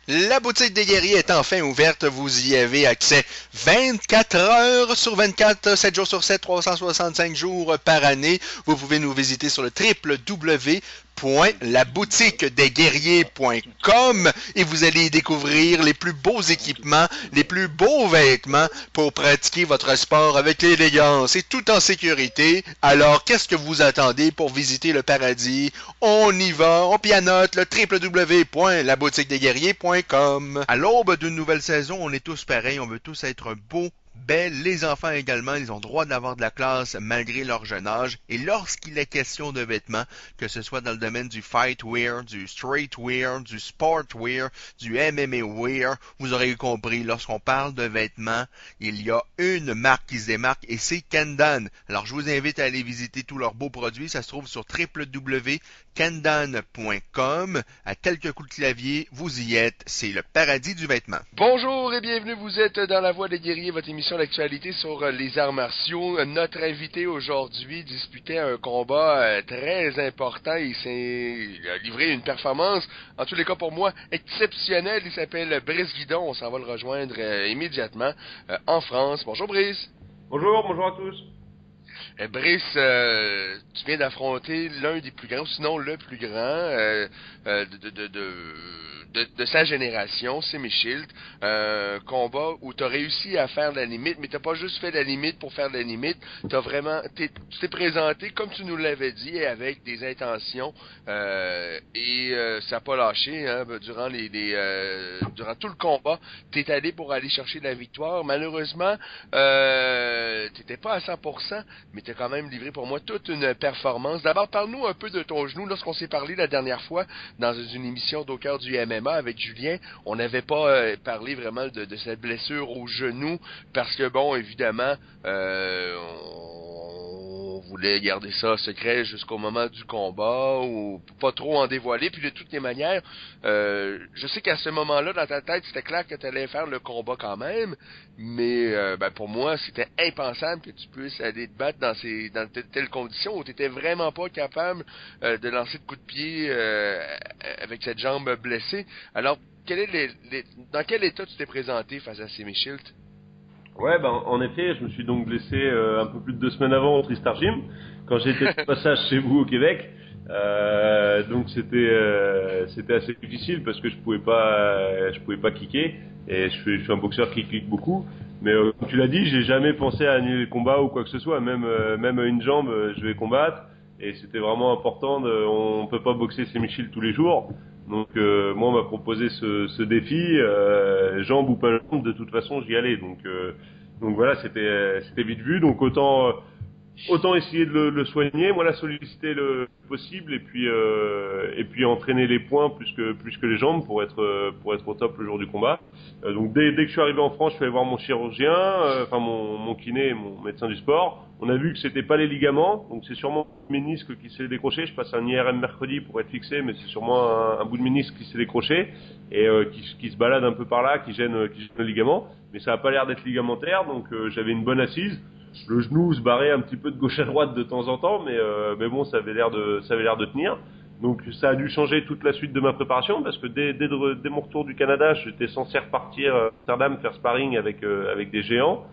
La boutique des guerriers est enfin ouverte. Vous y avez accès 24 heures sur 24, 7 jours sur 7, 365 jours par année. Vous pouvez nous visiter sur le www.laboutiquedesguerriers.com et vous allez y découvrir les plus beaux équipements, les plus beaux vêtements pour pratiquer votre sport avec l'élégance et tout en sécurité. Alors, qu'est-ce que vous attendez pour visiter le paradis? On y va, on pianote le www.laboutiquedesguerriers.com. À l'aube d'une nouvelle saison, on est tous pareils, on veut tous être beaux, belles. Les enfants également, ils ont droit d'avoir de la classe malgré leur jeune âge. Et lorsqu'il est question de vêtements, que ce soit dans le domaine du fight wear, du street wear, du sport wear, du MMA wear, vous aurez compris, lorsqu'on parle de vêtements, il y a une marque qui se démarque et c'est Kendan. Alors je vous invite à aller visiter tous leurs beaux produits, ça se trouve sur www.kendan.com. À quelques coups de clavier, vous y êtes, c'est le paradis du vêtement. Bonjour et bienvenue, vous êtes dans La Voix des Guerriers, votre émission d'actualité sur les arts martiaux. Notre invité aujourd'hui disputait un combat très important. Il s'est livré une performance, en tous les cas pour moi, exceptionnelle. Il s'appelle Brice Guidon, on s'en va le rejoindre immédiatement en France. Bonjour Brice. Bonjour à tous. Brice, tu viens d'affronter l'un des plus grands, sinon le plus grand de sa génération, c'est Michilt. Combat où tu as réussi à faire la limite, mais tu pas juste fait la limite pour faire la limite. Tu t'es présenté comme tu nous l'avais dit, avec des intentions et ça n'a pas lâché. Hein, durant durant tout le combat, tu es allé pour aller chercher la victoire. Malheureusement, tu n'étais pas à 100%, mais tu as quand même livré pour moi toute une performance. D'abord, parle-nous un peu de ton genou. Lorsqu'on s'est parlé la dernière fois dans une émission d'Au cœur du MMA avec Julien, on n'avait pas parlé vraiment de cette blessure au genou parce que, bon, évidemment, on voulait garder ça secret jusqu'au moment du combat ou pas trop en dévoiler. Puis de toutes les manières, je sais qu'à ce moment-là, dans ta tête, c'était clair que tu allais faire le combat quand même, mais pour moi, c'était impensable que tu puisses aller te battre dans telles conditions où tu n'étais vraiment pas capable de lancer de coups de pied avec cette jambe blessée. Alors, dans quel état tu t'es présenté face à ces Michilt? Ouais, en effet, je me suis donc blessé un peu plus de 2 semaines avant au Tristar Gym, quand j'étais de passage chez vous au Québec. Donc c'était assez difficile parce que je pouvais pas kicker, et je suis un boxeur qui kick beaucoup. Mais comme tu l'as dit, j'ai jamais pensé à annuler le combat ou quoi que ce soit. Même à une jambe, je vais combattre. Et c'était vraiment important. On peut pas boxer ces Michilt tous les jours. Donc moi, on m'a proposé ce défi, jambe ou pas jambe, de toute façon j'y allais. Donc voilà, c'était vite vu. Donc autant essayer de le soigner, moi la solliciter le possible, et puis entraîner les poings plus que les jambes pour être au top le jour du combat. Donc dès que je suis arrivé en France, je suis allé voir mon chirurgien, mon kiné, mon médecin du sport. On a vu que c'était pas les ligaments, donc c'est sûrement le ménisque qui s'est décroché. Je passe un IRM mercredi pour être fixé, mais c'est sûrement un bout de ménisque qui s'est décroché et qui se balade un peu par là, qui gêne le ligament. Mais ça a pas l'air d'être ligamentaire, donc j'avais une bonne assise. Le genou se barrait un petit peu de gauche à droite de temps en temps, mais bon, ça avait l'air de tenir. Donc ça a dû changer toute la suite de ma préparation, parce que dès mon retour du Canada, j'étais censé repartir à Amsterdam faire sparring avec des géants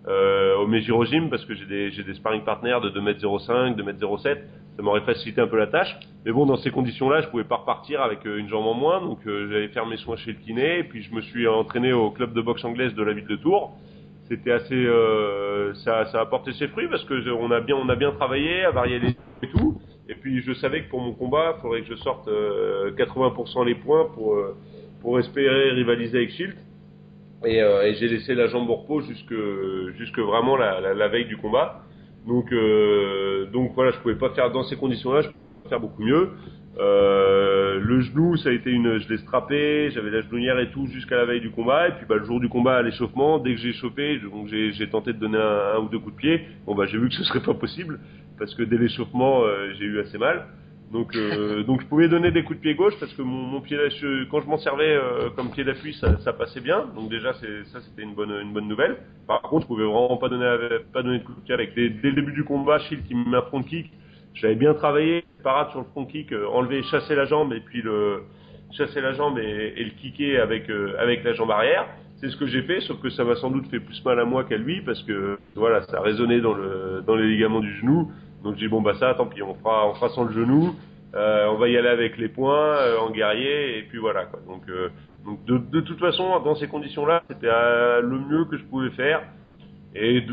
au Meijiro Gym, parce que j'ai des sparring partners de 2m05, 2m07. Ça m'aurait facilité un peu la tâche. Mais bon, dans ces conditions-là, je pouvais pas repartir avec une jambe en moins, donc j'allais faire mes soins chez le kiné, et puis je me suis entraîné au club de boxe anglaise de la ville de Tours. C'était assez, ça a porté ses fruits parce que on a bien travaillé, à varier les et tout. Et puis je savais que pour mon combat, il faudrait que je sorte 80% les points pour espérer rivaliser avec Shield. Et j'ai laissé la jambe au repos jusque vraiment la veille du combat. Donc voilà, je pouvais pas faire dans ces conditions-là, je pouvais pas faire beaucoup mieux. Le genou, ça a été je l'ai strappé, j'avais la genouillère et tout jusqu'à la veille du combat, et puis le jour du combat à l'échauffement, dès que j'ai chauffé, donc j'ai tenté de donner un ou deux coups de pied. Bon j'ai vu que ce serait pas possible parce que dès l'échauffement j'ai eu assez mal. Donc je pouvais donner des coups de pied gauche parce que mon pied quand je m'en servais comme pied d'appui, ça passait bien. Donc déjà c'était une bonne nouvelle. Par contre, je pouvais vraiment pas donner de coups de pied avec. Dès le début du combat, Shield qui me met un front kick. J'avais bien travaillé, parade sur le front kick, enlever, chasser la jambe, et puis chasser la jambe et le kicker avec la jambe arrière. C'est ce que j'ai fait, sauf que ça m'a sans doute fait plus mal à moi qu'à lui, parce que voilà, ça a résonné dans les ligaments du genou. Donc j'ai dit bon bah ça, tant pis, on fera sans le genou. On va y aller avec les poings, en guerrier, et puis voilà quoi. Donc de toute façon, dans ces conditions-là, c'était le mieux que je pouvais faire. Et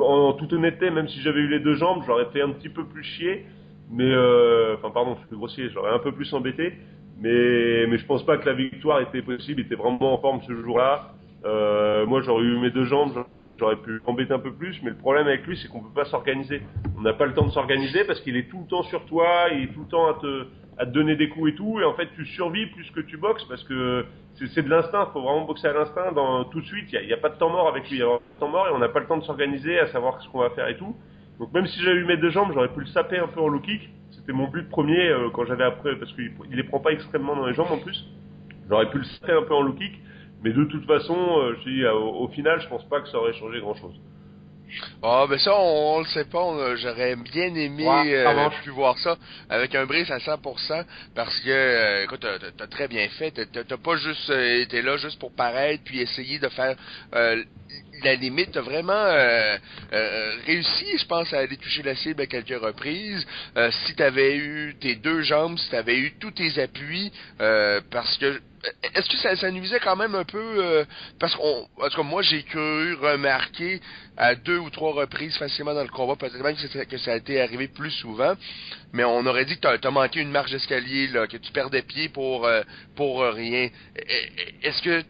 en toute honnêteté, même si j'avais eu les deux jambes, j'aurais fait un petit peu plus chier. Mais enfin pardon, je suis plus grossier, j'aurais un peu plus embêté. Mais je pense pas que la victoire était possible. Il était vraiment en forme ce jour-là. Moi, j'aurais eu mes deux jambes, j'aurais pu embêter un peu plus. Mais le problème avec lui, c'est qu'on peut pas s'organiser. On n'a pas le temps de s'organiser parce qu'il est tout le temps sur toi, il est tout le temps à te donner des coups et tout. Et en fait, tu survis plus que tu boxes parce que c'est de l'instinct. Il faut vraiment boxer à l'instinct. Tout de suite, il y a pas de temps mort avec lui. Il y a pas de temps mort et on n'a pas le temps de s'organiser, à savoir ce qu'on va faire et tout. Donc même si j'avais eu mes deux jambes, j'aurais pu le saper un peu en low kick. C'était mon but premier quand j'avais après, parce qu'il les prend pas extrêmement dans les jambes en plus. J'aurais pu le saper un peu en low kick. Mais de toute façon, je dis, au final, je pense pas que ça aurait changé grand-chose. Ah, ben ça, on le sait pas. J'aurais bien aimé pu voir ça avec un Brice à 100%, parce que, écoute, t'as très bien fait. T'as pas juste été là juste pour paraître puis essayer de faire la limite. T'as vraiment réussi, je pense, à aller toucher la cible à quelques reprises. Si t'avais eu tes deux jambes, si t'avais eu tous tes appuis, parce que est-ce que ça nuisait quand même un peu parce qu'en tout cas moi j'ai cru remarquer à 2 ou 3 reprises facilement dans le combat, peut-être même que ça a été arrivé plus souvent, mais on aurait dit que t'as manqué une marche d'escalier là, que tu perdais pied pour rien. Est-ce que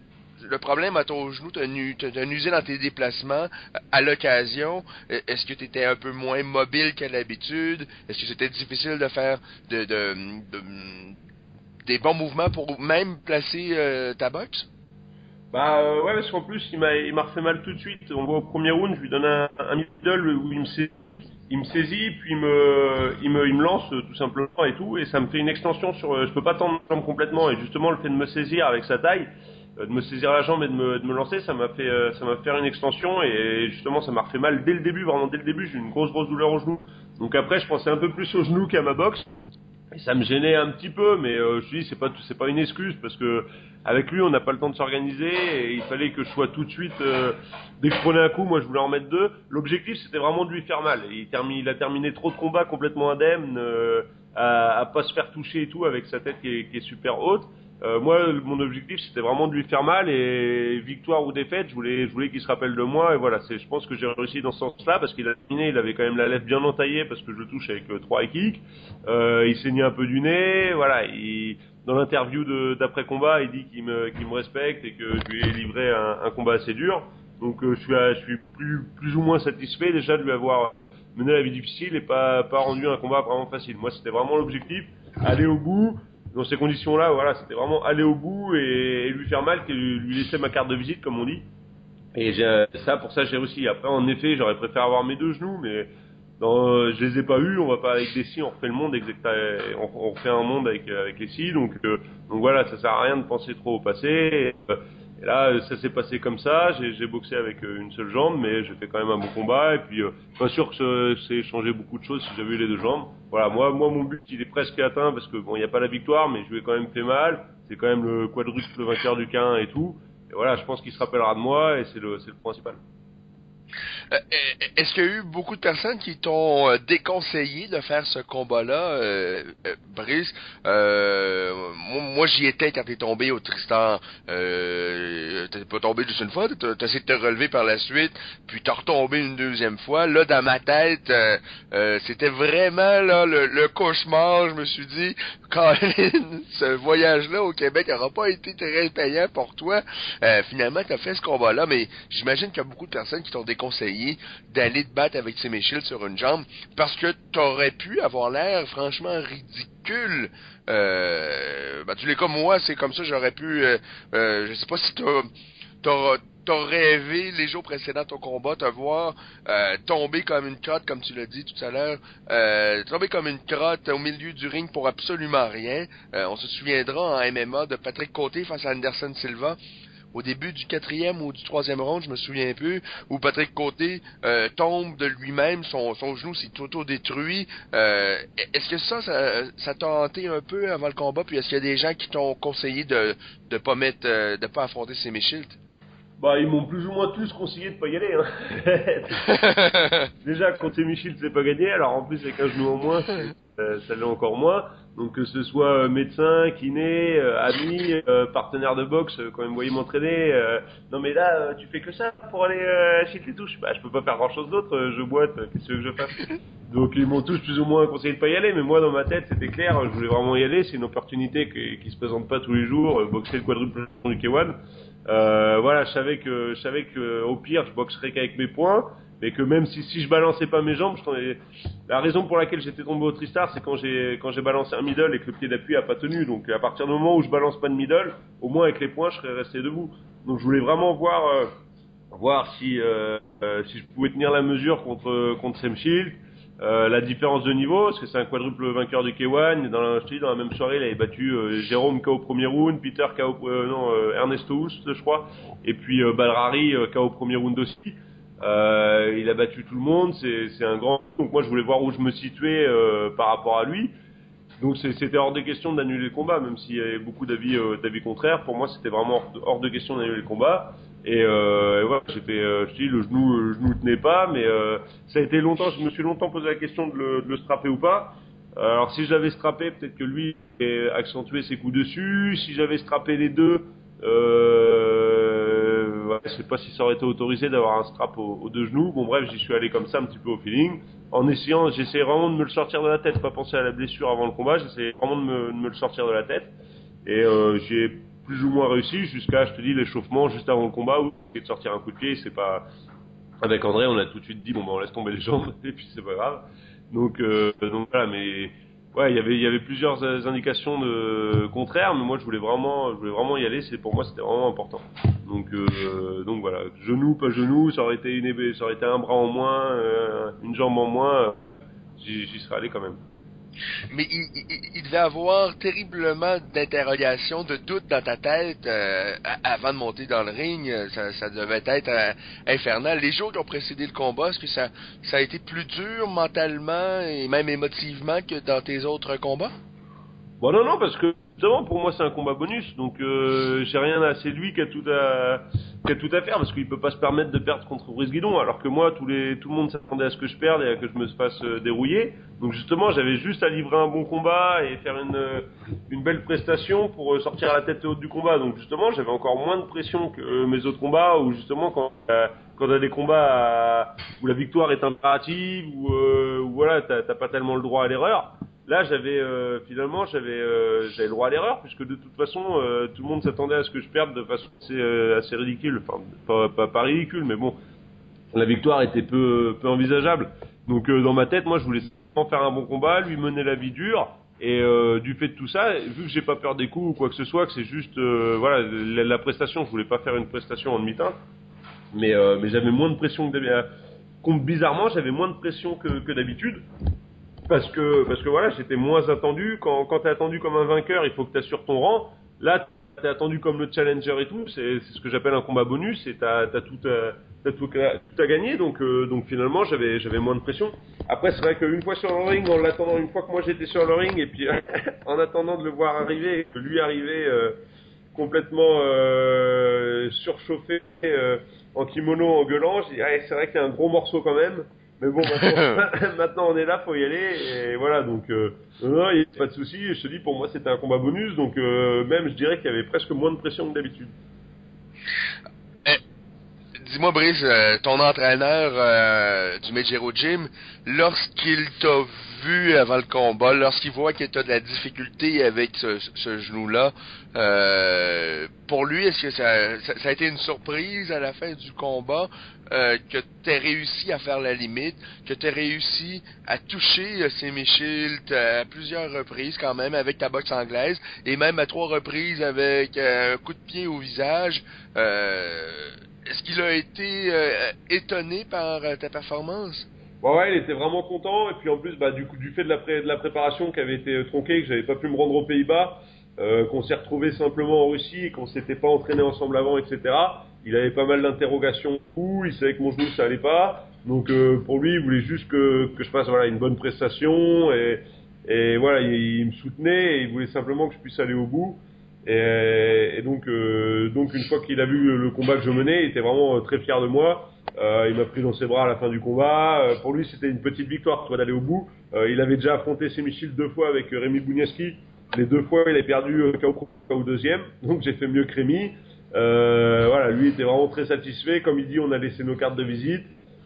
le problème à ton genou t'a nuisé dans tes déplacements à l'occasion? Est-ce que tu étais un peu moins mobile qu'à l'habitude? Est-ce que c'était difficile de faire des bons mouvements pour même placer ta boxe? Ouais, parce qu'en plus il m'a refait mal tout de suite. On voit au premier round, je lui donne un middle où il me saisit, puis il me lance tout simplement et tout, et ça me fait une extension sur. Je peux pas tendre la jambe complètement, et justement le fait de me saisir avec sa taille, de me saisir la jambe et de me lancer, ça m'a fait une extension, et justement ça m'a refait mal dès le début, vraiment dès le début, j'ai eu une grosse douleur au genou. Donc après je pensais un peu plus au genou qu'à ma boxe. Et ça me gênait un petit peu, mais je dis c'est pas une excuse, parce que avec lui on n'a pas le temps de s'organiser, et il fallait que je sois tout de suite dès que je prenais un coup, moi je voulais en mettre deux. L'objectif c'était vraiment de lui faire mal. Il a terminé trop de combats complètement indemne, à pas se faire toucher et tout, avec sa tête qui est super haute. Moi mon objectif c'était vraiment de lui faire mal, et victoire ou défaite, je voulais qu'il se rappelle de moi, et voilà, je pense que j'ai réussi dans ce sens-là, parce qu'il a terminé, il avait quand même la lèvre bien entaillée, parce que je le touche avec 3 kicks. Il saignait un peu du nez, voilà. Dans l'interview d'après combat, il dit qu'il me respecte et que je lui ai livré un combat assez dur. Donc je suis plus ou moins satisfait déjà de lui avoir mené la vie difficile et pas rendu un combat vraiment facile. Moi, c'était vraiment l'objectif, aller au bout. Dans ces conditions-là, voilà, c'était vraiment aller au bout et lui faire mal, lui laisser ma carte de visite, comme on dit. Et pour ça, j'ai réussi. Après, en effet, j'aurais préféré avoir mes deux genoux, mais je les ai pas eus. On va pas avec des scies, on refait le monde, on refait un monde avec les scies. Donc voilà, ça sert à rien de penser trop au passé. Et là, ça s'est passé comme ça. J'ai boxé avec une seule jambe, mais j'ai fait quand même un bon combat. Et puis, pas sûr que c'est changé beaucoup de choses si j'avais eu les deux jambes. Voilà, moi, mon but, il est presque atteint, parce que bon, il n'y a pas la victoire, mais je lui ai quand même fait mal. C'est quand même le quadruple vainqueur du K1 et tout. Et voilà, je pense qu'il se rappellera de moi, et c'est le principal. Est-ce qu'il y a eu beaucoup de personnes qui t'ont déconseillé de faire ce combat-là, Brice? Moi, j'y étais quand t'es tombé au Tristan. T'es pas tombé juste une fois, t'as essayé de te relever par la suite, puis t'as retombé une deuxième fois. Là, dans ma tête, c'était vraiment là le cauchemar. Je me suis dit, Colin, ce voyage-là au Québec n'aura pas été très payant pour toi. Finalement, t'as fait ce combat-là, mais j'imagine qu'il y a beaucoup de personnes qui t'ont déconseillé d'aller te battre avec Timmy Shields sur une jambe, parce que t'aurais pu avoir l'air franchement ridicule. Tu l'es comme moi, c'est comme ça, j'aurais pu je sais pas si t'as rêvé les jours précédents de ton combat, te voir tomber comme une crotte, comme tu l'as dit tout à l'heure, tomber comme une crotte au milieu du ring pour absolument rien. On se souviendra en MMA de Patrick Côté face à Anderson Silva, au début du 4e ou du 3e round, je me souviens plus, où Patrick Côté tombe de lui-même, son genou s'est auto-détruit. Est-ce que ça t'a hanté un peu avant le combat, puis est-ce qu'il y a des gens qui t'ont conseillé de pas affronter Semi Shield? Bah, ils m'ont plus ou moins tous conseillé de pas y aller. Hein. Déjà, contre Michel, c'est pas gagné. Alors en plus, avec un genou en moins, ça l'est encore moins. Donc que ce soit médecin, kiné, ami, partenaire de boxe, quand ils me voyaient m'entraîner, non mais là, tu fais que ça pour aller chez les touches. Bah, je peux pas faire grand chose d'autre. Je boite. Qu'est-ce que je fasse? Donc ils m'ont tous plus ou moins conseillé de pas y aller. Mais moi, dans ma tête, c'était clair. Je voulais vraiment y aller. C'est une opportunité qui se présente pas tous les jours. Boxer le quadruple du K1. Voilà, je savais que au pire je boxerais qu'avec mes poings, mais que même si je balançais pas mes jambes, la raison pour laquelle j'étais tombé au Tristar, c'est quand j'ai balancé un middle et que le pied d'appui a pas tenu. Donc à partir du moment où je balance pas de middle, au moins avec les poings je serais resté debout. Donc je voulais vraiment voir si je pouvais tenir la mesure contre Sam Shield. La différence de niveau, parce que c'est un quadruple vainqueur de K1. Dans la même soirée, il avait battu Jérôme KO au premier round, Peter KO, Ernesto Houst, je crois, et puis Balrari KO au premier round aussi. Il a battu tout le monde. C'est un grand. Donc moi, je voulais voir où je me situais par rapport à lui. Donc c'était hors de question d'annuler le combat, même s'il y avait beaucoup d'avis contraires. Pour moi, c'était vraiment hors de question d'annuler le combat. Et voilà, je dis, le genou tenait pas, mais ça a été longtemps. Je me suis longtemps posé la question de le strapper ou pas. Alors si je l'avais strappé, peut-être que lui accentuait ses coups dessus. Si j'avais strappé les deux, ouais, je sais pas si ça aurait été autorisé d'avoir un strap aux deux genoux. Bon bref, j'y suis allé comme ça, un petit peu au feeling. J'essayais vraiment de me le sortir de la tête, pas penser à la blessure avant le combat. J'essayais vraiment de me le sortir de la tête. Et j'ai plus ou moins réussi jusqu'à, je te dis, l'échauffement juste avant le combat où j'ai de sortir un coup de pied. C'est pas avec André, on a tout de suite dit bon ben on laisse tomber les jambes et puis c'est pas grave. Donc voilà, mais ouais, il y avait plusieurs indications contraires, mais moi je voulais vraiment y aller. Pour moi c'était vraiment important. Donc voilà, genou pas genou, ça aurait été un bras en moins, une jambe en moins, j'y serais allé quand même. Mais il devait avoir terriblement d'interrogations, de doutes dans ta tête avant de monter dans le ring. Ça devait être infernal. Les jours qui ont précédé le combat, est-ce que ça a été plus dur mentalement et même émotivement que dans tes autres combats? Bon non, parce que justement pour moi c'est un combat bonus, donc j'ai rien à... C'est lui qui a tout à faire, parce qu'il peut pas se permettre de perdre contre Brice Guidon, alors que moi tout le monde s'attendait à ce que je perde et à que je me fasse dérouiller. Donc justement j'avais juste à livrer un bon combat et faire une belle prestation pour sortir à la tête haute du combat. Donc justement j'avais encore moins de pression que mes autres combats, où justement quand t'as des combats où la victoire est impérative, où voilà t'as pas tellement le droit à l'erreur. Là, j'avais le droit à l'erreur, puisque de toute façon, tout le monde s'attendait à ce que je perde de façon assez ridicule. Enfin, pas ridicule, mais bon, la victoire était peu envisageable. Donc, dans ma tête, moi, je voulais vraiment faire un bon combat, lui mener la vie dure. Et du fait de tout ça, vu que j'ai pas peur des coups ou quoi que ce soit, que c'est juste, voilà, la prestation, je voulais pas faire une prestation en demi-teinte, mais j'avais moins de pression que d'habitude. Bizarrement, j'avais moins de pression que d'habitude. Parce que voilà, j'étais moins attendu. Quand t'es attendu comme un vainqueur, il faut que t'assures ton rang. Là, t'es attendu comme le challenger et tout. C'est ce que j'appelle un combat bonus. Et t'as tout à gagner. Donc finalement, j'avais moins de pression. Après, c'est vrai qu'une fois sur le ring, en l'attendant, une fois que moi j'étais sur le ring, et puis en attendant de le voir arriver, que lui arriver complètement surchauffé, en kimono, en gueulant, j'ai dit, c'est vrai qu'il y a un gros morceau quand même. Mais bon, maintenant on est là, faut y aller, et voilà, donc non, il n'y a pas de souci. Je te dis, pour moi c'était un combat bonus, donc même je dirais qu'il y avait presque moins de pression que d'habitude. Dis-moi Brice, ton entraîneur du Meijero Gym, lorsqu'il t'a vu avant le combat, lorsqu'il voit que tu as de la difficulté avec ce genou-là, pour lui, est-ce que ça a été une surprise à la fin du combat, que tu aies réussi à faire la limite, que tu aies réussi à toucher Semi Shield à plusieurs reprises quand même avec ta boxe anglaise, et même à 3 reprises avec un coup de pied au visage? est-ce qu'il a été étonné par ta performance? Ouais, il était vraiment content. Et puis en plus, du coup, du fait de la préparation qui avait été tronquée, que j'avais pas pu me rendre aux Pays-Bas, qu'on s'est retrouvé simplement en Russie et qu'on s'était pas entraîné ensemble avant, etc. Il avait pas mal d'interrogations. Il savait que mon genou ça allait pas. Donc pour lui, il voulait juste que je fasse une bonne prestation et voilà, il me soutenait et il voulait simplement que je puisse aller au bout. Et donc une fois qu'il a vu le combat que je menais, il était vraiment très fier de moi. Il m'a pris dans ses bras à la fin du combat. Pour lui, c'était une petite victoire, d'aller au bout. Il avait déjà affronté Semichil 2 fois avec Rémi Bouniaski. Les 2 fois, il a perdu KO deuxième. Donc j'ai fait mieux que Rémi. Voilà, lui était vraiment très satisfait. Comme il dit, on a laissé nos cartes de visite.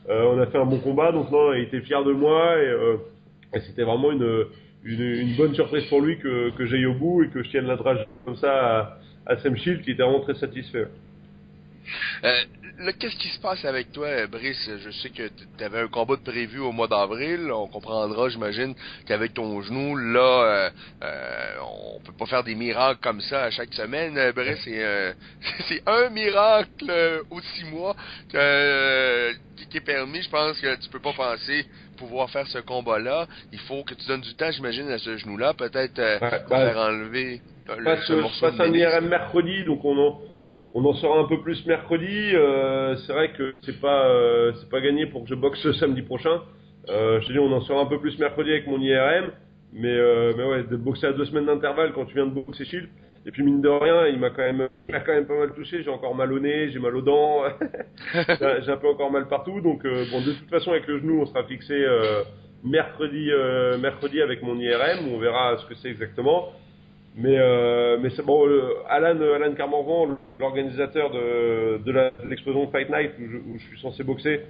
On a fait un bon combat. Donc non, il était fier de moi et c'était vraiment une bonne surprise pour lui que j'aille au bout et que je tienne la drage comme ça à Semichil, qui était vraiment très satisfait. Là, qu'est-ce qui se passe avec toi, Brice? Je sais que tu avais un combat de prévu au mois d'avril. On comprendra, j'imagine, qu'avec ton genou, là, on peut pas faire des miracles comme ça à chaque semaine. Brice, c'est un miracle aux 6 mois qui est permis. Je pense que tu peux pas penser pouvoir faire ce combat-là. Il faut que tu donnes du temps, j'imagine, à ce genou-là. Peut-être faire enlever ce morceau de un ménisque. IRM mercredi, donc on en saura un peu plus mercredi. C'est vrai que c'est pas gagné pour que je boxe samedi prochain. Je te dis, on en saura un peu plus mercredi avec mon IRM. Mais ouais, de boxer à 2 semaines d'intervalle quand tu viens de boxer Shield. Et puis mine de rien, il m'a quand même pas mal touché. J'ai encore mal au nez, j'ai mal aux dents. J'ai un peu encore mal partout. Donc de toute façon, avec le genou, on sera fixé mercredi avec mon IRM. On verra ce que c'est exactement. Mais c'est bon. Alan Carmorvan, l'organisateur de l'explosion Fight Night où je suis censé boxer,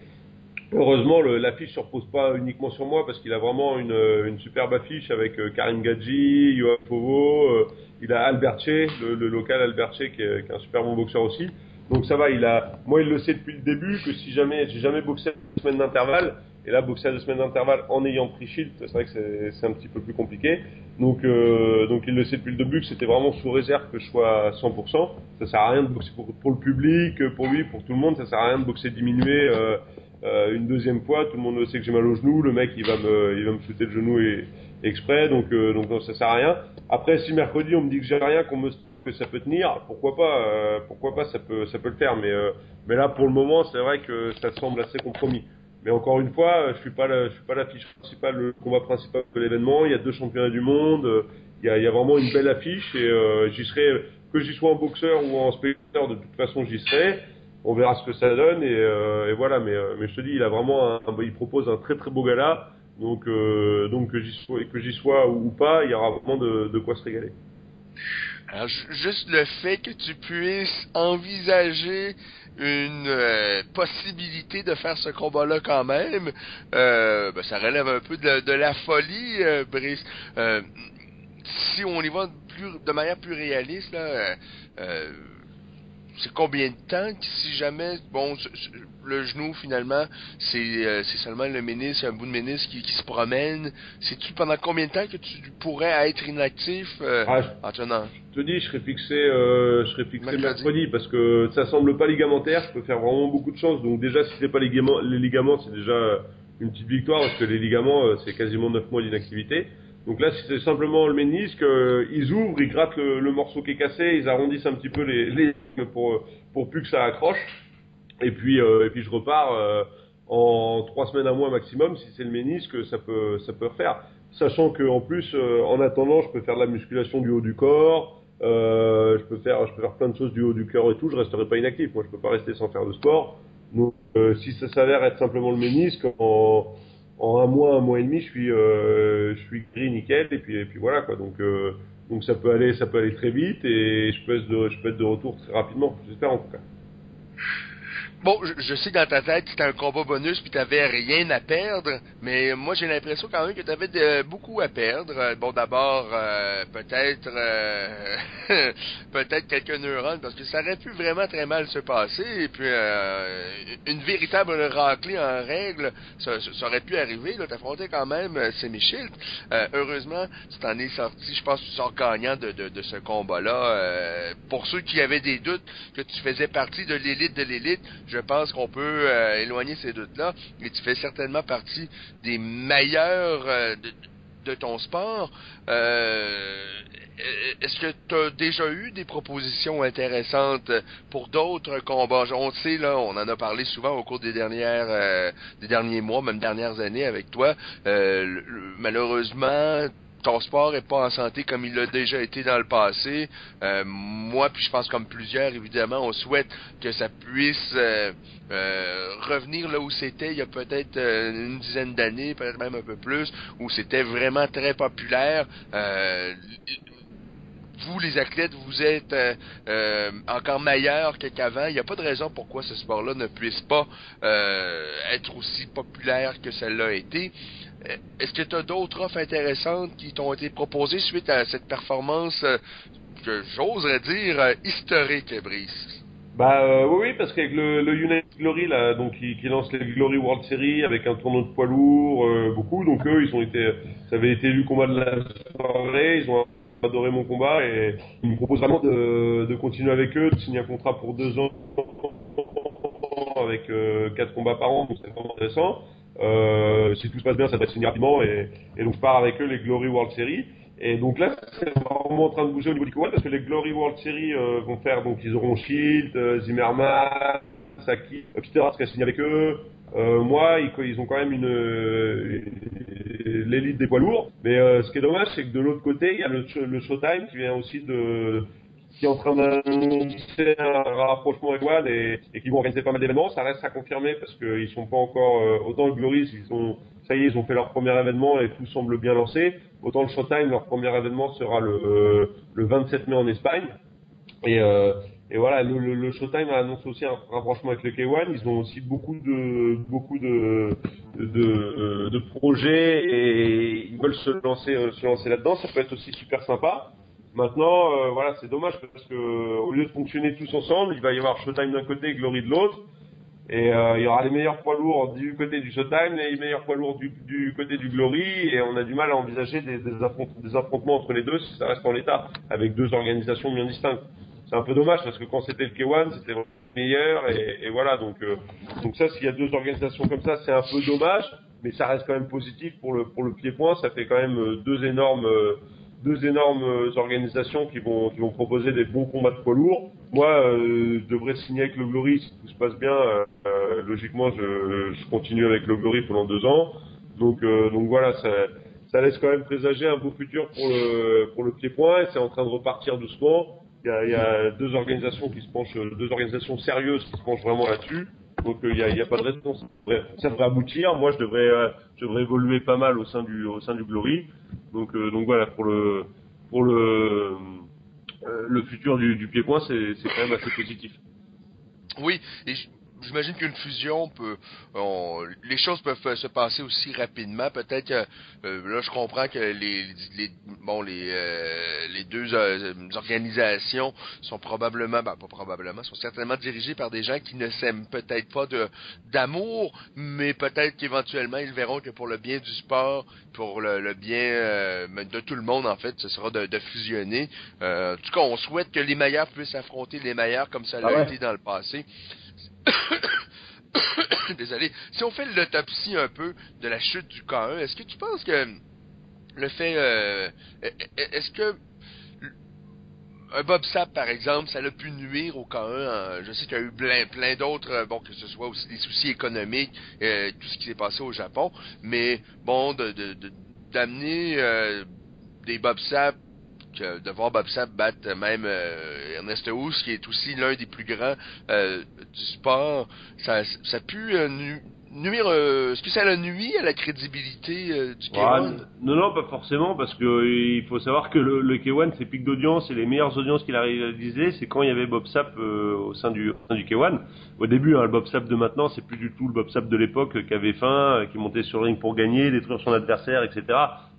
heureusement l'affiche se repose pas uniquement sur moi parce qu'il a vraiment une superbe affiche avec Karim Gadji, Yoav Povo, il a Alberche, le local Alberche qui est un super bon boxeur aussi. Donc ça va, moi il le sait depuis le début que si jamais j'ai jamais boxé à 2 semaines d'intervalle, et là boxer à 2 semaines d'intervalle en ayant pris Shield, c'est vrai que c'est un petit peu plus compliqué. Donc il le sait depuis le début que c'était vraiment sous réserve que je sois à 100%. Ça sert à rien de boxer pour le public, pour lui, pour tout le monde, ça sert à rien de boxer diminué une deuxième fois. Tout le monde sait que j'ai mal au genou, le mec il va me shooter le genou exprès, donc non, ça sert à rien. Après si mercredi on me dit que j'ai rien, que ça peut tenir, pourquoi pas, ça peut le faire, mais là pour le moment c'est vrai que ça semble assez compromis. Mais encore une fois, je suis pas l'affiche principale, le combat principal de l'événement. Il y a 2 championnats du monde, il y a vraiment une belle affiche et j'y serai, que j'y sois en boxeur ou en spectateur, de toute façon j'y serai. On verra ce que ça donne et voilà. Mais je te dis, il propose un très très beau gala, donc que j'y sois ou pas, il y aura vraiment de quoi se régaler. Alors, juste le fait que tu puisses envisager une possibilité de faire ce combat-là quand même, ça relève un peu de la folie, Brice. Si on y va de manière plus réaliste, là, c'est combien de temps que si jamais, le genou finalement, c'est seulement le ménisque, un bout de ménisque qui se promène, sais-tu pendant combien de temps que tu pourrais être inactif en tenant? Je te dis, je serai fixé mercredi parce que ça semble pas ligamentaire, je peux faire vraiment beaucoup de choses. Donc déjà, si c'est pas les ligaments, c'est déjà une petite victoire parce que les ligaments, c'est quasiment 9 mois d'inactivité. Donc là, si c'est simplement le ménisque, ils ouvrent, ils grattent le morceau qui est cassé, ils arrondissent un petit peu les pour plus que ça accroche. Et puis je repars en 3 semaines à mois maximum. Si c'est le ménisque, ça peut refaire. Sachant que en plus, en attendant, je peux faire de la musculation du haut du corps. Je peux faire plein de choses du haut du cœur et tout. Je resterai pas inactif. Moi, je peux pas rester sans faire de sport. Donc, si ça s'avère être simplement le ménisque, en 1 mois et demi, je suis gris nickel et puis voilà quoi. Donc ça peut aller très vite et je peux être de retour très rapidement. J'espère en tout cas. Bon, je sais que dans ta tête, c'était un combat bonus puis t'avais rien à perdre, mais moi j'ai l'impression quand même que t'avais beaucoup à perdre. Bon, d'abord, peut-être peut-être quelques neurones, parce que ça aurait pu vraiment très mal se passer, et puis une véritable raclée en règle, ça aurait pu arriver, là, t'affrontais quand même Semi Shield. Heureusement, tu t'en es sorti, je pense que tu sors gagnant de ce combat-là. Pour ceux qui avaient des doutes que tu faisais partie de l'élite, je pense qu'on peut éloigner ces doutes-là, et tu fais certainement partie des meilleurs de ton sport. Est-ce que tu as déjà eu des propositions intéressantes pour d'autres combats? On le sait, là, on en a parlé souvent au cours des derniers mois, même dernières années avec toi. Malheureusement, ton sport est pas en santé comme il l'a déjà été dans le passé. Moi, puis je pense comme plusieurs, évidemment, on souhaite que ça puisse revenir là où c'était il y a peut-être une dizaine d'années, peut-être même un peu plus, où c'était vraiment très populaire. Vous, les athlètes, vous êtes encore meilleurs qu'avant. Il n'y a pas de raison pourquoi ce sport-là ne puisse pas être aussi populaire que ça l'a été. Est-ce que tu as d'autres offres intéressantes qui t'ont été proposées suite à cette performance que j'oserais dire historique, Brice? Oui, parce qu'avec le United Glory là, donc qui lance les Glory World Series avec un tournoi de poids lourd, beaucoup. Donc eux, ça avait été élu combat de la soirée. Ils ont adoré mon combat et ils me proposent vraiment de continuer avec eux, de signer un contrat pour 2 ans avec 4 combats par an. Donc c'est vraiment intéressant. Si tout se passe bien, ça devrait se finir rapidement et donc je pars avec eux les Glory World Series. Et donc là, c'est vraiment en train de bouger au niveau du Kowan parce que les Glory World Series vont faire, donc ils auront Shield, Zimmerman, Saki, Peter Hart qui a signé avec eux. Moi, ils ont quand même l'élite des poids lourds. Mais ce qui est dommage, c'est que de l'autre côté, il y a le Showtime qui vient aussi qui est en train d'annoncer un rapprochement avec One et qui vont organiser pas mal d'événements. Ça reste à confirmer parce qu'ils sont pas encore autant le Glory, ça y est, ils ont fait leur premier événement et tout semble bien lancé. Autant le Showtime, leur premier événement sera le 27 mai en Espagne. Et voilà, le Showtime a annoncé aussi un rapprochement avec le K1. Ils ont aussi beaucoup de projets et ils veulent se lancer là-dedans. Ça peut être aussi super sympa. Maintenant, voilà, c'est dommage parce que au lieu de fonctionner tous ensemble, il va y avoir Showtime d'un côté et Glory de l'autre. Et il y aura les meilleurs poids lourds du côté du Showtime, les meilleurs poids lourds du côté du Glory, et on a du mal à envisager des affrontements entre les deux si ça reste en l'état, avec deux organisations bien distinctes. C'est un peu dommage parce que quand c'était le K1, c'était vraiment meilleur, et voilà, donc ça, s'il y a deux organisations comme ça, c'est un peu dommage, mais ça reste quand même positif pour le pied-point. Ça fait quand même deux énormes organisations qui vont proposer des bons combats de poids lourds. Moi, je devrais signer avec le Glory si tout se passe bien. Logiquement, je continue avec le Glory pendant 2 ans. Donc voilà, ça laisse quand même présager un beau futur pour le pied-point, et c'est en train de repartir doucement. Il y a deux organisations sérieuses qui se penchent vraiment là-dessus. Donc il y a pas de raison. Ça devrait aboutir. Moi, je devrais évoluer pas mal au sein du Glory. Donc voilà, pour le futur du pied-point, c'est quand même assez positif. Oui, et j'imagine qu'une fusion les choses peuvent se passer aussi rapidement. Peut-être que là, je comprends que les deux organisations sont sont certainement dirigées par des gens qui ne s'aiment peut-être pas d'amour, mais peut-être qu'éventuellement ils verront que pour le bien du sport, pour le bien de tout le monde en fait, ce sera de fusionner. En tout cas, on souhaite que les meilleurs puissent affronter les meilleurs comme ça l'a été dans le passé. Désolé. Si on fait l'autopsie un peu de la chute du K1, est-ce que tu penses que le fait... est-ce que un Bob Sapp, par exemple, ça l'a pu nuire au K1? Je sais qu'il y a eu plein d'autres, que ce soit aussi des soucis économiques, tout ce qui s'est passé au Japon, mais bon, d'amener des Bob Sapp, de voir Bob Sapp battre même Ernest Housse, qui est aussi l'un des plus grands du sport, ça a pu nuire, est-ce que ça nuit à la crédibilité du K1? Non, pas forcément, parce que il faut savoir que le K1, ses pics d'audience et les meilleures audiences qu'il a réalisées, c'est quand il y avait Bob Sapp au sein du K1. Au début, le Bob Sapp de maintenant, c'est plus du tout le Bob Sapp de l'époque qui avait faim, qui montait sur le ring pour gagner, détruire son adversaire, etc.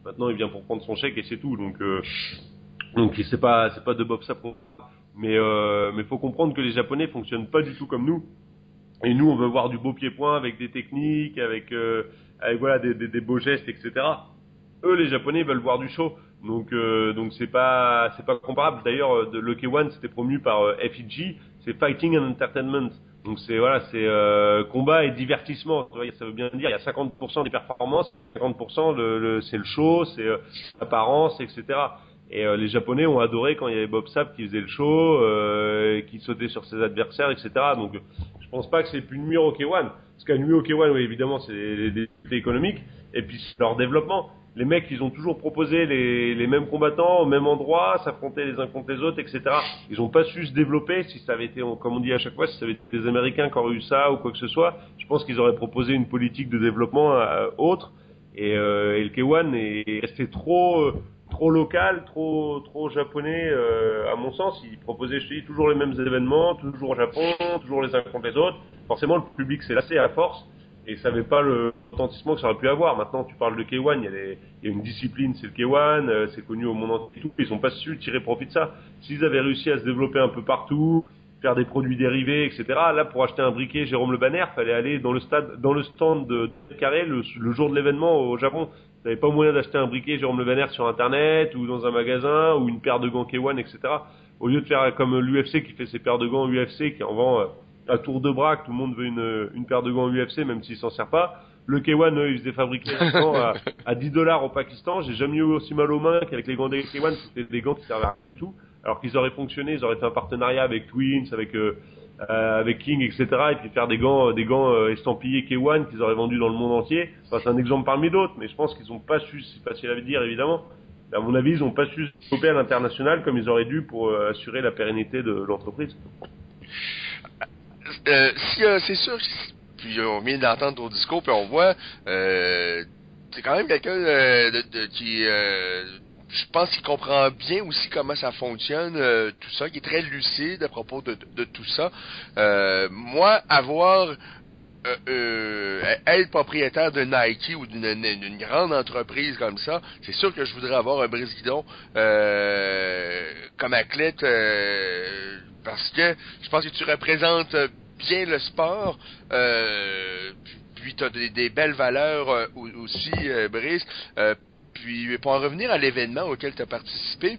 Maintenant, il vient pour prendre son chèque et c'est tout. Donc c'est pas de Bob Sapp. Mais faut comprendre que les Japonais fonctionnent pas du tout comme nous. Et nous, on veut voir du beau pied-point avec des techniques, avec voilà des beaux gestes, etc. Eux, les Japonais, veulent voir du show. Donc c'est pas comparable. D'ailleurs, le K1, c'était promu par FIG, c'est Fighting and Entertainment. Donc c'est combat et divertissement. Ça veut bien dire, il y a 50% des performances, 50% c'est le show, c'est l'apparence, etc. Et les Japonais ont adoré quand il y avait Bob Sapp qui faisait le show, qui sautait sur ses adversaires, etc. Donc je pense pas que c'est pu nuire au K1. Ce qui a nuit au K1, oui, évidemment, c'est les difficultés économiques et puis leur développement. Les mecs, ils ont toujours proposé les mêmes combattants au même endroit, s'affronter les uns contre les autres, etc. Ils ont pas su se développer. Si ça avait été, comme on dit à chaque fois, si ça avait été les Américains qui auraient eu ça ou quoi que ce soit, je pense qu'ils auraient proposé une politique de développement autre. Et le K1 est resté trop local, trop japonais, à mon sens. Ils proposaient, je te dis, toujours les mêmes événements, toujours au Japon, toujours les uns contre les autres. Forcément, le public s'est lassé à force et ça n'avait pas le retentissement que ça aurait pu avoir. Maintenant, tu parles de K1, il y a une discipline, c'est le K1, c'est connu au monde entier et tout. Ils n'ont pas su tirer profit de ça. S'ils avaient réussi à se développer un peu partout, faire des produits dérivés, etc. Là, pour acheter un briquet Jérôme Le Banner, fallait aller dans le stand de Carré le jour de l'événement au Japon. Tu n'avais pas moyen d'acheter un briquet Jérôme Le Banner sur Internet ou dans un magasin ou une paire de gants K1, etc. Au lieu de faire comme l'UFC qui fait ses paires de gants UFC, qui en vend à tour de bras, que tout le monde veut une paire de gants UFC, même s'il s'en sert pas. Le K1, eux, ils faisaient fabriquer des gants à $10 au Pakistan. J'ai jamais eu aussi mal aux mains qu'avec les gants des K1. C'était des gants qui servaient à tout. Alors qu'ils auraient fonctionné, ils auraient fait un partenariat avec Twins, avec King, etc. Et puis faire des gants estampillés K1 qu'ils auraient vendus dans le monde entier. Enfin, c'est un exemple parmi d'autres, mais je pense qu'ils ont pas su, c'est facile à dire évidemment. À mon avis, ils ont pas su se développer à l'international comme ils auraient dû pour assurer la pérennité de l'entreprise. C'est sûr, puis on vient d'entendre ton discours, puis on voit, c'est quand même quelqu'un qui, je pense qu'il comprend bien aussi comment ça fonctionne, tout ça, qui est très lucide à propos de tout ça. Moi, être propriétaire de Nike ou d'une grande entreprise comme ça, c'est sûr que je voudrais avoir un brise-guidon comme athlète, parce que je pense que tu représentes bien le sport, puis tu as des belles valeurs aussi, Brice. Puis pour en revenir à l'événement auquel tu as participé,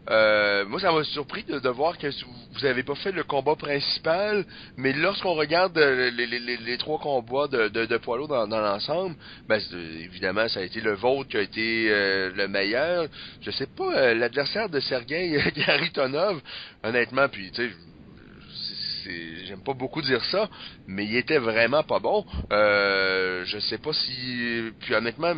moi ça m'a surpris de voir que vous avez pas fait le combat principal, mais lorsqu'on regarde les trois combats de poids lourd dans l'ensemble, ben évidemment ça a été le vôtre qui a été le meilleur. Je sais pas, l'adversaire de Sergei Kharitonov, honnêtement, puis tu sais, j'aime pas beaucoup dire ça, mais il était vraiment pas bon. Je sais pas si, puis honnêtement,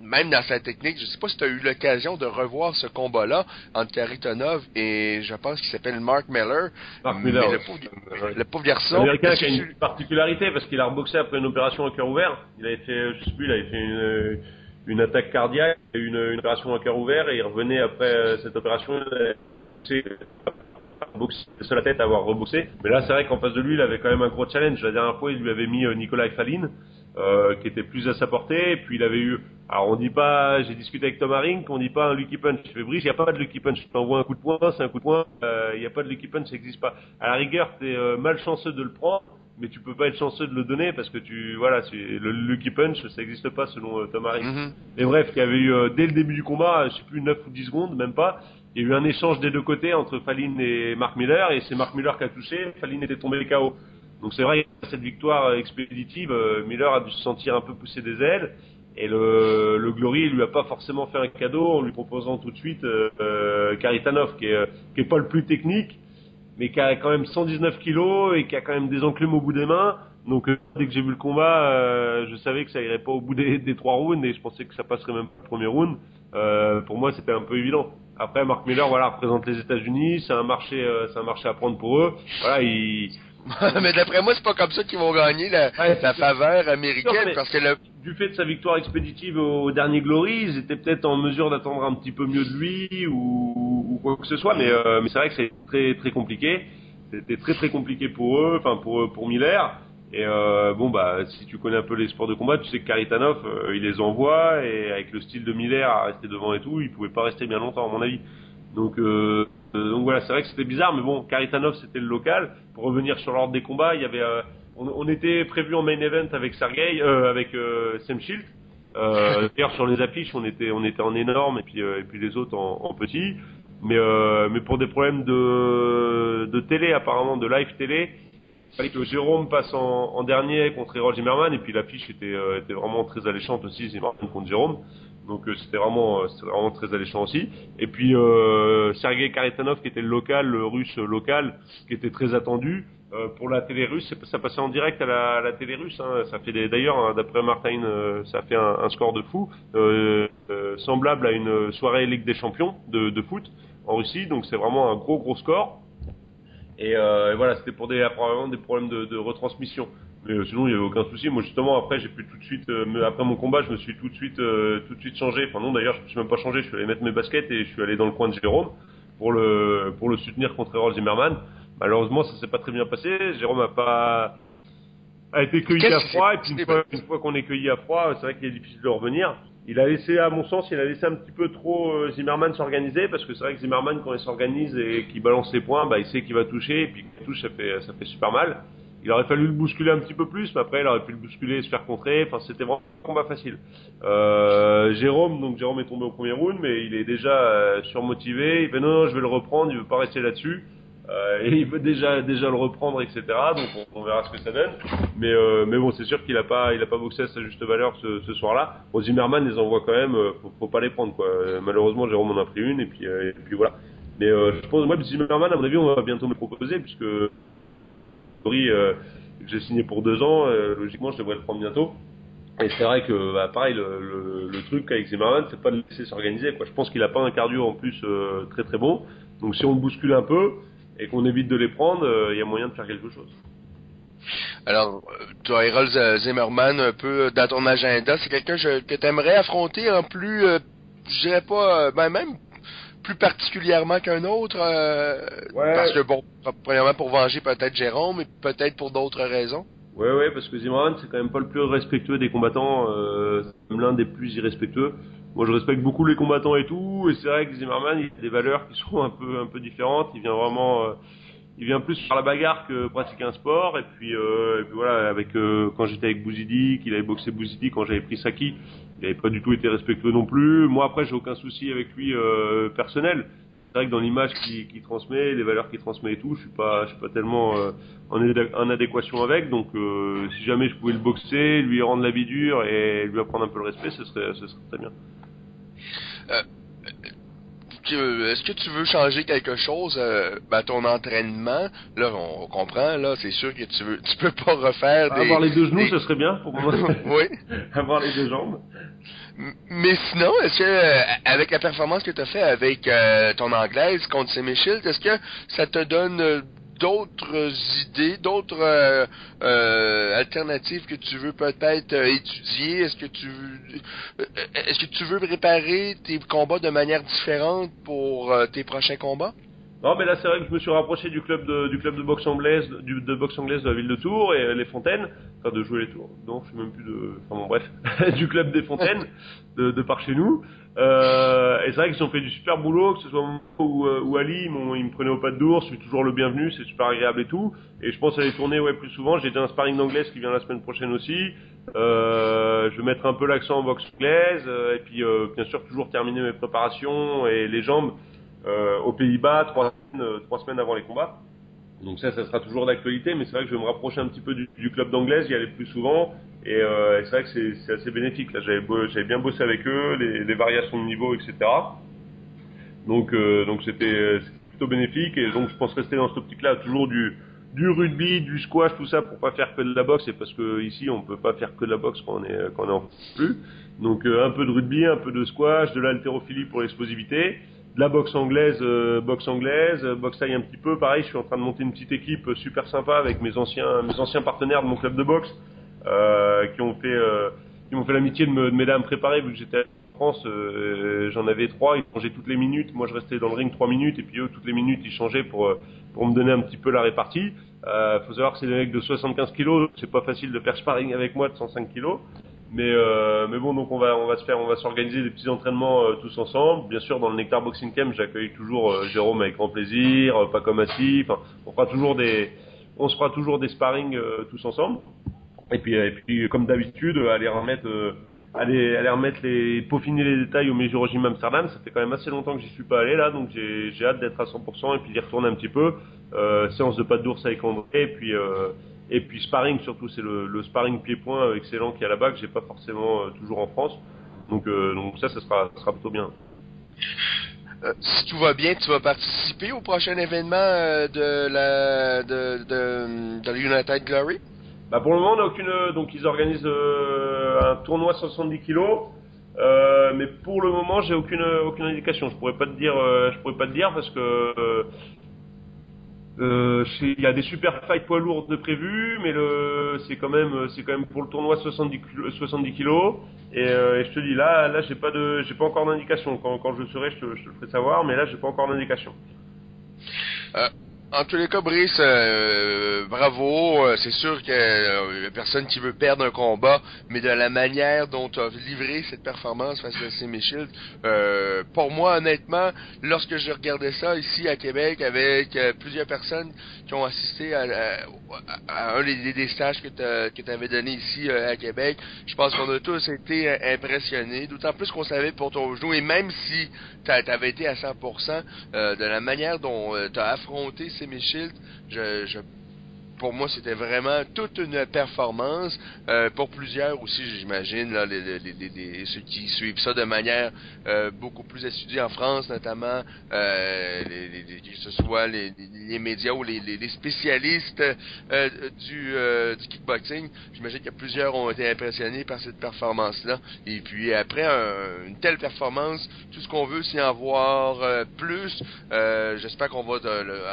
même dans sa technique, je sais pas si tu as eu l'occasion de revoir ce combat-là entre Kharitonov et je pense qu'il s'appelle Mark Miller. Miller, le pauvre garçon. L'Américain qui a une particularité parce qu'il a reboxé après une opération à cœur ouvert. Il avait fait, je sais plus, il avait fait une attaque cardiaque, une opération à cœur ouvert et il revenait après cette opération. C'est la tête à avoir reboxé. Mais là, c'est vrai qu'en face de lui, il avait quand même un gros challenge. La dernière fois, il lui avait mis Nikolai Falin, qui était plus à sa portée. Et puis, il avait eu, alors on dit pas, j'ai discuté avec Tom Haring, qu'on dit pas un Lucky Punch. Je fais Brice, il n'y a pas de Lucky Punch. Tu t'envoies un coup de poing, c'est un coup de poing. Il n'y a pas de Lucky Punch, ça n'existe pas. À la rigueur, t'es malchanceux de le prendre, mais tu peux pas être chanceux de le donner parce que le Lucky Punch, ça n'existe pas selon Tom Haring. Mm-hmm. Et bref, il y avait eu, dès le début du combat, je sais plus, 9 ou 10 secondes, même pas. Il y a eu un échange des deux côtés entre Falin et Mark Miller, et c'est Mark Miller qui a touché, Falin était tombé KO. Donc c'est vrai, cette victoire expéditive, Miller a dû se sentir un peu pousser des ailes, et le Glory lui a pas forcément fait un cadeau en lui proposant tout de suite Kharitonov, qui est pas le plus technique, mais qui a quand même 119 kilos, et qui a quand même des enclumes au bout des mains. Donc dès que j'ai vu le combat, je savais que ça irait pas au bout des 3 rounds, et je pensais que ça passerait même pas le premier round. Pour moi, c'était un peu évident. Après, Mark Miller, voilà, représente les États-Unis, c'est un marché à prendre pour eux. Voilà, Mais d'après moi, c'est pas comme ça qu'ils vont gagner la faveur américaine, sûr, parce que du fait de sa victoire expéditive au dernier Glory, ils étaient peut-être en mesure d'attendre un petit peu mieux de lui ou quoi que ce soit, mais c'est vrai que c'est très très compliqué. C'était très très compliqué pour eux, enfin pour Miller. Et si tu connais un peu les sports de combat, tu sais que Kharitonov, il les envoie, et avec le style de Miller à rester devant et tout, il pouvait pas rester bien longtemps à mon avis. Donc voilà, c'est vrai que c'était bizarre, mais bon, Kharitonov c'était le local. Pour revenir sur l'ordre des combats, il y avait on était prévu en main event avec Sergei, avec Sam Shield. D'ailleurs sur les affiches, on était en énorme et puis les autres en petit. Mais pour des problèmes de télé, apparemment de live télé, il fallait que Jérôme passe en dernier contre Errol Zimmerman, et puis l'affiche était vraiment très alléchante aussi, Zimmerman contre Jérôme. Donc c'était vraiment très alléchant aussi. Et puis Sergei Kharitonov, qui était le russe local, qui était très attendu. Pour la télé russe, ça passait en direct à la télé russe. Hein. Ça fait d'ailleurs, hein, d'après Martin, ça fait un score de fou, semblable à une soirée Ligue des Champions de foot en Russie. Donc c'est vraiment un gros score. Et voilà, c'était pour apparemment des problèmes de retransmission. Mais sinon, il n'y avait aucun souci. Moi, justement, après, j'ai pu tout de suite, après mon combat, je me suis tout de suite changé. Enfin non, d'ailleurs, je me suis même pas changé. Je suis allé mettre mes baskets et je suis allé dans le coin de Jérôme pour le soutenir contre Errol Zimmerman. Malheureusement, ça s'est pas très bien passé. Jérôme a été cueilli à froid, et puis une fois qu'on est cueilli à froid, c'est vrai qu'il est difficile de revenir. À mon sens, il a laissé un petit peu trop Zimmerman s'organiser, parce que c'est vrai que Zimmerman, quand il s'organise et qu'il balance ses points, il sait qu'il va toucher, et puis quand il touche, ça fait super mal. Il aurait fallu le bousculer un petit peu plus, mais après, il aurait pu le bousculer et se faire contrer. Enfin, c'était vraiment un combat facile. Jérôme est tombé au premier round, mais il est déjà surmotivé. Il fait non, je vais le reprendre, il veut pas rester là-dessus. Et il veut déjà le reprendre, etc. Donc on verra ce que ça donne. Mais bon, c'est sûr qu'il a pas boxé à sa juste valeur ce soir-là. Bon, Zimmerman les envoie quand même, faut pas les prendre, quoi. Malheureusement, Jérôme en a pris une, et puis voilà. Mais je pense, moi, Zimmerman, à mon avis, on va bientôt me proposer, puisque j'ai signé pour 2 ans, logiquement, je devrais le prendre bientôt. Et c'est vrai que, pareil, le truc avec Zimmerman, c'est pas de le laisser s'organiser, quoi. Je pense qu'il a pas un cardio en plus très très bon. Donc si on le bouscule un peu et qu'on évite de les prendre, il y a moyen de faire quelque chose. Alors, tu as Errol Zimmerman un peu dans ton agenda. C'est quelqu'un que tu aimerais affronter en plus, je dirais pas, même plus particulièrement qu'un autre, ouais. Parce que bon, premièrement pour venger peut-être Jérôme, mais peut-être pour d'autres raisons. Ouais, parce que Zimmerman, c'est quand même pas le plus respectueux des combattants, c'est même l'un des plus irrespectueux. Moi, je respecte beaucoup les combattants et tout, et c'est vrai que Zimmerman, il a des valeurs qui sont un peu différentes. Il vient plus faire la bagarre que pratiquer un sport. Et puis voilà, quand j'étais avec Bouzidi, qu'il avait boxé Bouzidi, quand j'avais pris Saki, il avait pas du tout été respectueux non plus. Moi, après, j'ai aucun souci avec lui personnel. C'est vrai que dans l'image qu'il transmet, les valeurs qu'il transmet et tout, je suis pas tellement en adéquation avec. Donc, si jamais je pouvais le boxer, lui rendre la vie dure et lui apprendre un peu le respect, ce serait très bien. Est-ce que tu veux changer quelque chose, ton entraînement? Là, on comprend, là, c'est sûr que tu peux pas refaire Avoir les 2 genoux, ce serait bien pour moi. Oui. Avoir les 2 jambes. Mais sinon, est-ce que, avec la performance que tu as fait avec ton anglaise contre Sam Shield, est-ce que ça te donne d'autres idées, d'autres alternatives que tu veux peut-être étudier? Est-ce que tu veux préparer tes combats de manière différente pour tes prochains combats? Non, mais là, c'est vrai que je me suis rapproché du club de boxe anglaise, de boxe anglaise de la ville de Tours et les Fontaines, enfin de jouer les Tours. Non, je sais même plus enfin bon, bref, du club des Fontaines, de par chez nous. Et c'est vrai qu'ils ont fait du super boulot, que ce soit moi ou Ali, ils me prenaient au pas de d'ours, je suis toujours le bienvenu, c'est super agréable et tout. Et je pense aller tourner plus souvent. J'ai déjà un sparring d'anglaise qui vient la semaine prochaine aussi. Je vais mettre un peu l'accent en boxe anglaise, et puis bien sûr toujours terminer mes préparations et les jambes. Aux Pays-Bas, 3 semaines avant les combats. Donc ça sera toujours d'actualité, mais c'est vrai que je vais me rapprocher un petit peu du club d'anglaise, y aller plus souvent, et c'est vrai que c'est assez bénéfique. Là, j'avais bien bossé avec eux, les variations de niveau, etc. Donc c'était plutôt bénéfique, et donc je pense rester dans cette optique-là, toujours du rugby, du squash, tout ça, pour pas faire que de la boxe, et parce que ici on peut pas faire que de la boxe quand on est en plus. Donc un peu de rugby, un peu de squash, de l'haltérophilie pour l'explosivité. de la boxe anglaise, boxe thaï un petit peu. Pareil, je suis en train de monter une petite équipe super sympa avec mes anciens partenaires de mon club de boxe, qui m'ont fait l'amitié de m'aider à me préparer vu que j'étais en France. J'en avais 3, ils changeaient toutes les minutes. Moi, je restais dans le ring 3 minutes et puis eux, toutes les minutes, ils changeaient pour me donner un petit peu la répartie. Faut savoir que c'est des mecs de 75 kilos, donc c'est pas facile de faire sparring avec moi de 105 kilos. Mais bon, donc on va s'organiser des petits entraînements tous ensemble. Bien sûr, dans le Nectar Boxing Camp, j'accueille toujours Jérôme avec grand plaisir, Paco Massi. Enfin, on se fera toujours des sparring tous ensemble. Et puis comme d'habitude, peaufiner les détails au Meiji Gym Amsterdam. Ça fait quand même assez longtemps que j'y suis pas allé là, donc j'ai hâte d'être à 100% et puis d'y retourner un petit peu. Séance de patte d'ours avec André et puis sparring surtout, c'est le sparring pied-point excellent qu'il y a là-bas que j'ai pas forcément toujours en France. Donc ça sera plutôt bien. Si tout va bien, tu vas participer au prochain événement de la United Glory? Bah pour le moment, on n'a aucune. Donc ils organisent un tournoi 70 kilos, mais pour le moment, j'ai aucune indication. Je pourrais pas te dire parce que il y a des super fights poids lourds de prévus, mais c'est quand même pour le tournoi 70 kilos. Et je te dis là, j'ai pas encore d'indication. Quand je le saurai, je te le ferai savoir, mais là, j'ai pas encore d'indication. En tous les cas, Brice, bravo. C'est sûr que y a personne qui veut perdre un combat, mais de la manière dont tu as livré cette performance face à Simi Shield, pour moi, honnêtement, lorsque je regardais ça ici à Québec avec plusieurs personnes qui ont assisté à un des stages que tu avais donné ici à Québec, je pense qu'on a tous été impressionnés, d'autant plus qu'on savait pour ton genou, et même si tu avais été à 100%, de la manière dont tu as affronté Simi Shield, pour moi, c'était vraiment toute une performance. Pour plusieurs aussi, j'imagine, là, ceux qui suivent ça de manière beaucoup plus assidue en France, notamment, que ce soit les médias ou les spécialistes du kickboxing. J'imagine que plusieurs ont été impressionnés par cette performance-là. Et puis après une telle performance, tout ce qu'on veut, c'est en voir plus. J'espère qu'on va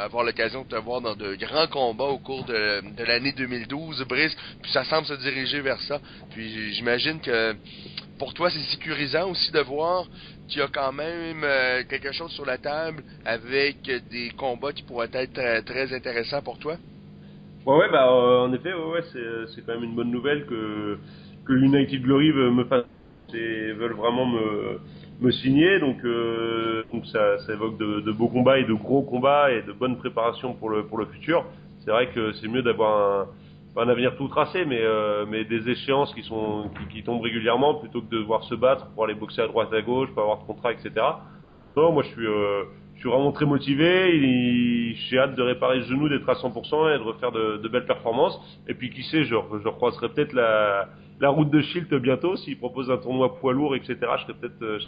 avoir l'occasion de te voir dans de grands combats au cours de l'année 2012, Brice, puis ça semble se diriger vers ça. Puis j'imagine que pour toi, c'est sécurisant aussi de voir qu'il y a quand même quelque chose sur la table avec des combats qui pourraient être très, très intéressants pour toi. Ouais, en effet, c'est quand même une bonne nouvelle que United Glory veulent vraiment me signer, donc ça évoque de beaux combats et de gros combats et de bonnes préparations pour le futur. C'est vrai que c'est mieux d'avoir un avenir tout tracé, mais des échéances qui tombent régulièrement plutôt que de devoir se battre pour aller boxer à droite à gauche, pas avoir de contrat, etc. Non, moi je suis vraiment très motivé. J'ai hâte de réparer le genou, d'être à 100% et de refaire de belles performances. Et puis qui sait, je recroiserai peut-être la route de Shield bientôt. S'il propose un tournoi poids lourd, etc. Je serai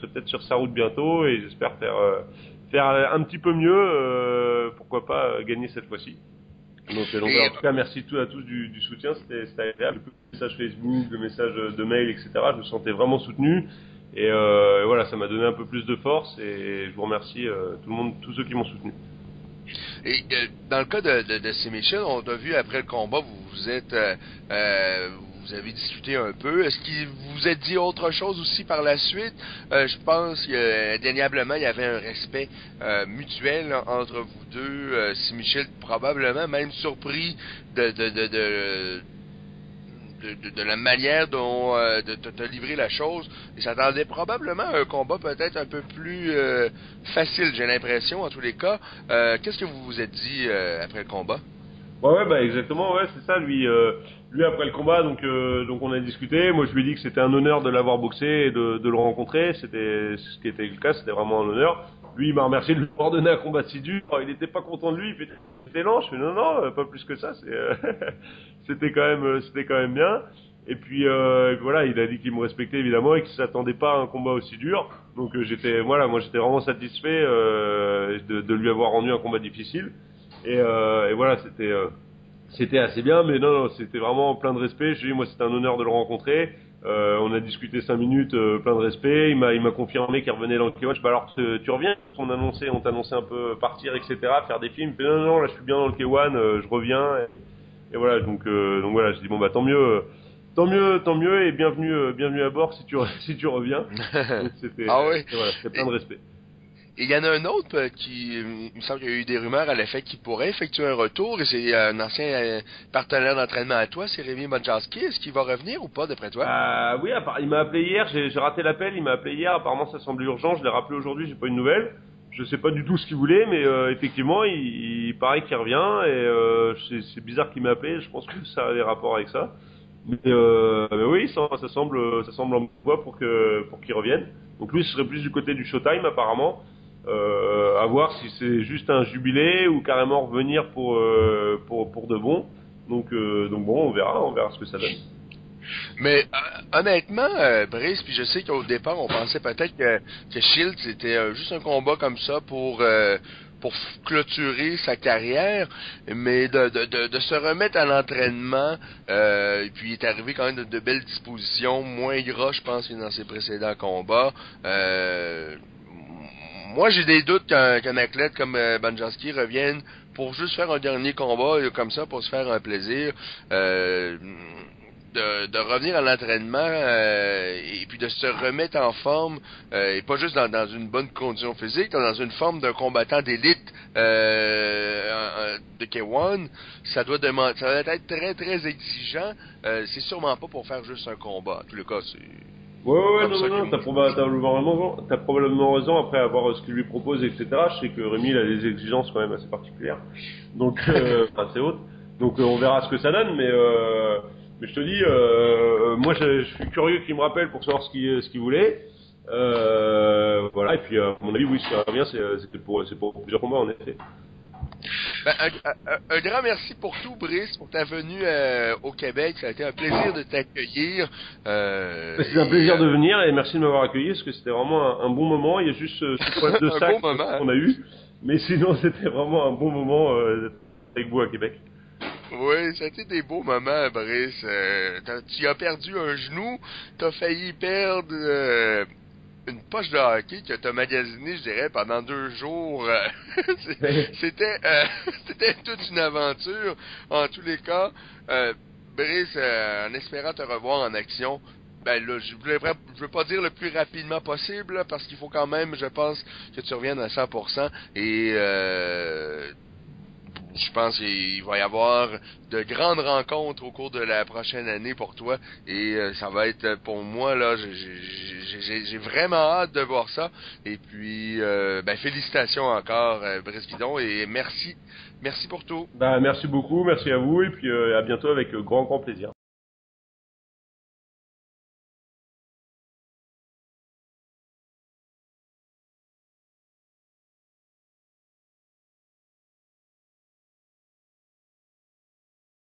peut-être sur sa route bientôt et j'espère faire un petit peu mieux. Pourquoi pas gagner cette fois-ci. Donc en tout cas, merci à tous du soutien, c'était agréable. Le message Facebook, le message de mail, etc. Je me sentais vraiment soutenu. Et voilà, ça m'a donné un peu plus de force et je vous remercie tous ceux qui m'ont soutenu. Et dans le cas de Simi Shield, on a vu après le combat, vous avez discuté un peu. Est-ce qu'il vous a dit autre chose aussi par la suite? Je pense qu'indéniablement, il y avait un respect mutuel entre vous deux. Simi Shield probablement même surpris de la manière dont t'as livré la chose. Il s'attendait probablement à un combat peut-être un peu plus facile, j'ai l'impression, en tous les cas. Qu'est-ce que vous vous êtes dit après le combat? Ouais, exactement, ouais, c'est ça. Lui après le combat, donc on a discuté. Moi, je lui ai dit que c'était un honneur de l'avoir boxé et de le rencontrer. C'était ce qui était le cas, c'était vraiment un honneur. Lui, il m'a remercié de lui avoir donné un combat si dur. Il n'était pas content de lui. Il fait lent. Je fais non, pas plus que ça. C'était quand même bien. Et puis voilà, il a dit qu'il me respectait évidemment et qu'il s'attendait pas à un combat aussi dur. Donc moi j'étais vraiment satisfait de lui avoir rendu un combat difficile. Et voilà, c'était assez bien, mais non, c'était vraiment plein de respect. Je dis, moi, c'était un honneur de le rencontrer. On a discuté 5 minutes, plein de respect. Il m'a confirmé qu'il revenait dans le K1. Je dis, bah alors tu reviens? On t'annonçait un peu partir, etc., faire des films. Il fait, non, là je suis bien dans le K1, je reviens. Et voilà, donc voilà, je dis bon bah tant mieux, et bienvenue à bord si tu reviens. Donc Ah oui. voilà, c'était plein de respect. Et il y en a un autre il me semble qu'il y a eu des rumeurs à l'effet qu'il pourrait effectuer un retour, et c'est un ancien partenaire d'entraînement à toi, c'est Rémi Modjanski. Est-ce qu'il va revenir ou pas, d'après toi? Oui, il m'a appelé hier, j'ai raté l'appel, il m'a appelé hier, apparemment ça semblait urgent, je l'ai rappelé aujourd'hui, j'ai pas une nouvelle. Je sais pas du tout ce qu'il voulait, mais effectivement, il paraît qu'il revient, et c'est bizarre qu'il m'ait appelé, je pense que ça a des rapports avec ça. Mais oui, ça semble en voie pour qu'il revienne. Donc lui, ce serait plus du côté du Showtime apparemment. À voir si c'est juste un jubilé ou carrément revenir pour de bon. Donc bon, on verra ce que ça donne. Mais honnêtement, Brice, puis je sais qu'au départ, on pensait peut-être que Shield c'était juste un combat comme ça pour clôturer sa carrière, mais de se remettre à l'entraînement, et puis il est arrivé quand même de belles dispositions, moins gras, je pense, que dans ses précédents combats. Moi, j'ai des doutes qu'un athlète comme Banjanski revienne pour juste faire un dernier combat, comme ça, pour se faire un plaisir. De revenir à l'entraînement, et puis de se remettre en forme, et pas juste dans une bonne condition physique, dans une forme d'un combattant d'élite de K1, ça doit être très très exigeant. C'est sûrement pas pour faire juste un combat. En tous les cas, c'est Ouais, non, t'as probablement raison. Après avoir ce qu'il lui propose, etc. Je sais que Rémi il a des exigences quand même assez particulières, donc assez hautes. Donc on verra ce que ça donne, mais je te dis, moi je suis curieux qu'il me rappelle pour savoir ce qu'il voulait. Voilà, et puis à mon avis, oui, si ça revient, c'est pour plusieurs combats en effet. Ben, un grand merci pour tout, Brice, pour ta venue au Québec. Ça a été un plaisir de t'accueillir. C'est un plaisir de venir, et merci de m'avoir accueilli, parce que c'était vraiment un bon moment. Il y a juste ce problème de sac qu'on a eu, mais sinon c'était vraiment un bon moment avec vous à Québec. Oui, ça a été des beaux moments, Brice. Tu as perdu un genou, t'as failli perdre une poche de hockey que t'as magasiné, je dirais, pendant 2 jours. C'était toute une aventure. En tous les cas, Brice, en espérant te revoir en action, ben là, je veux pas dire le plus rapidement possible, là, parce qu'il faut quand même, je pense, que tu reviennes à 100%. Et je pense qu'il va y avoir de grandes rencontres au cours de la prochaine année pour toi, et ça va être pour moi là, j'ai vraiment hâte de voir ça. Et puis ben félicitations encore, Brice Guidon, et merci pour tout. Merci beaucoup, merci à vous, et puis à bientôt avec grand plaisir.